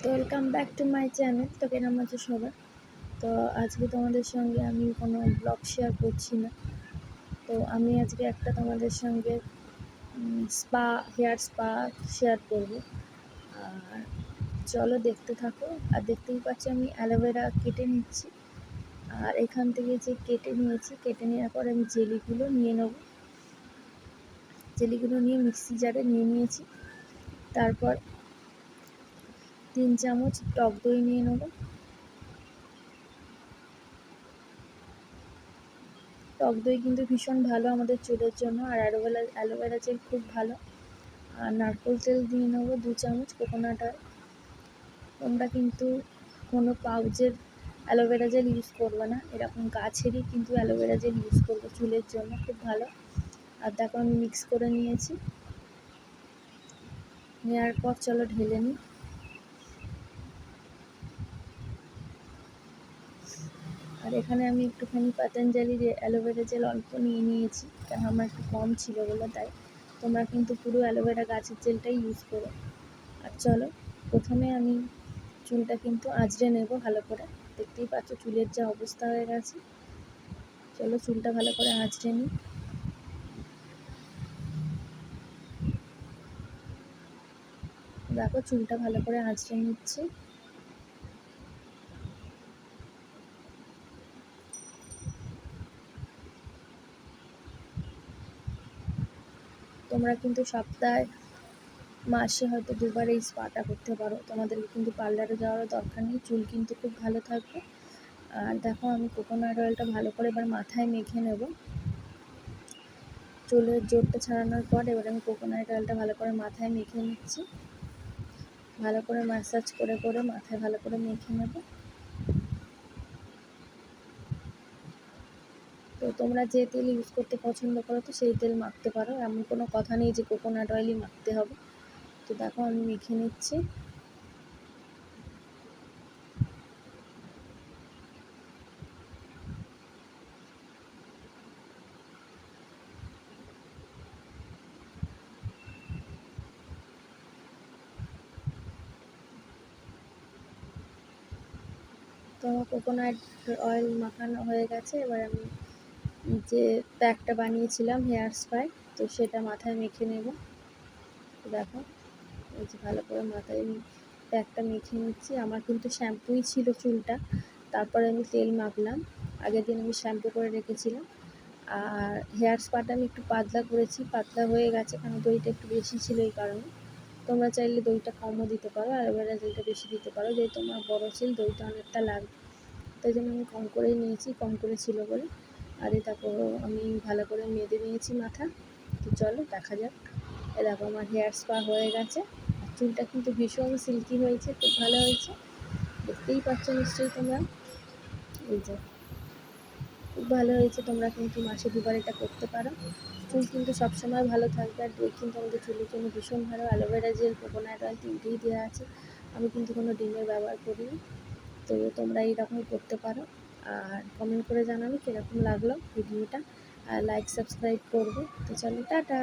তো welcome back to my channel. তো কেমন আছো সবাই? তো আজকে তোমাদের সঙ্গে আমি কোনো ব্লগ শেয়ার করছি না। তো আমি আজকে একটা তোমাদের সঙ্গে হেয়ার স্পা শেয়ার করব। আর চলো দেখতে থাকো। আর দেখতেই পাচ্ছি আমি অ্যালোভেরা কেটে নিচ্ছি। আর এখান থেকে যে কেটে নেওয়ার পর আমি জেলিগুলো নিয়ে নেব। জেলিগুলো নিয়ে মিক্সি জারে নিয়ে নিয়েছি। তারপর 3 চামচ টক দই নিয়ে নেব। টক দই কিন্তু ভীষণ ভালো আমাদের চুলের জন্য। আর অ্যালোভেরা জেল খুব ভালো। আর নারকেল তেল দিয়ে নেবো 2 চামচ, কোকোনাট অয়েল। তোমরা কিন্তু কোনো পাউচের অ্যালোভেরা জেল ইউজ করবে না, এরকম গাছেরই কিন্তু অ্যালোভেরা জেল ইউজ করবে, চুলের জন্য খুব ভালো। আর দেখো আমি মিক্স করে নিয়েছি। নেওয়ার পর চলো ঢেলে নিই। আর এখানে আমি একটুখানি পতঞ্জলির অ্যালোভেরা জেল অল্প নিয়ে নিয়েছি, কারণ আমার একটু কম ছিল বলে। তাই তোমরা কিন্তু পুরো অ্যালোভেরা গাছের জেলটাই ইউজ করো। আর চলো প্রথমে আমি চুলটা কিন্তু আঁচড়ে নেব ভালো করে। দেখতেই পাচ্ছ চুলের যা অবস্থা হয়ে গেছে। চলো চুলটা ভালো করে আঁচড়ে নিই। দেখো চুলটা ভালো করে আঁচড়ে নিচ্ছি। তোমরা কিন্তু সপ্তাহে মাসে হয়তো 2বার এই স্পাটা করতে পারো। তোমাদেরকে কিন্তু পার্লারে যাওয়ারও দরকার নেই, চুল কিন্তু খুব ভালো থাকবে। আর দেখো আমি কোকোনাট অয়েলটা ভালো করে এবার মাথায় মেখে নেব। চুলের জোরটা ছাড়ানোর পর এবার আমি কোকোনাট অয়েলটা ভালো করে মাথায় মেখে নিচ্ছি। ভালো করে ম্যাসাজ করে করে মাথায় ভালো করে মেখে নেব। তো তোমরা যে তেল ইউজ করতে পছন্দ করো তো সেই তেল মাখতে পারো, এমন কোনো কথা নেই যে কোকোনাট অয়েলই মাখতে হবে। তো দেখো আমি মেখে নিচ্ছি। তো আমার কোকোনাট অয়েল মাখানো হয়ে গেছে। এবার আমি যে প্যাকটা বানিয়েছিলাম হেয়ার স্পাই, তো সেটা মাথায় মেখে নেব। দেখো এই যে ভালো করে মাথায় আমি প্যাকটা মেখে নিচ্ছি। আমার কিন্তু শ্যাম্পুই ছিল চুলটা, তারপরে আমি তেল মাখলাম। আগের দিন আমি শ্যাম্পু করে রেখেছিলাম। আর হেয়ার স্পাটা আমি একটু পাতলা করেছি, পাতলা হয়ে গেছে কারণ দইটা একটু বেশি ছিল এই কারণে। তোমরা চাইলে দইটা কমও দিতে পারো, অ্যালোভেরা জেলটা বেশি দিতে পারো, যেহেতু আমার বড় ছিল দইটা অনেকটা লাগবে, তাই জন্য আমি কম করেই নিয়েছি, কম করে ছিল বলে। আর এই দেখো আমি ভালো করে মেঁধে নিয়েছি মাথা। তো চলো দেখা যাক। এ দেখো আমার হেয়ার স্পা হয়ে গেছে। আর চুলটা কিন্তু ভীষণ সিল্কি হয়েছে, খুব ভালো হয়েছে, দেখতেই পাচ্ছ নিশ্চয়ই তোমরা। এই যে খুব ভালো হয়েছে। তোমরা কিন্তু মাসে 2বার এটা করতে পারো। চুল কিন্তু সবসময় ভালো থাকবে। আর দই কিন্তু আমাদের চুলের জন্য ভীষণ ভালো। অ্যালোভেরা জেল, কোকোনাট অয়েল 3টেই দেওয়া আছে। আমি কিন্তু কোনো ডিমের ব্যবহার করিনি। তো তোমরা এইরকমই করতে পারো। আর কমেন্ট করে জানাবে কীরকম লাগলো ভিডিওটা। আর লাইক সাবস্ক্রাইব করবে। তো চলো টাটা।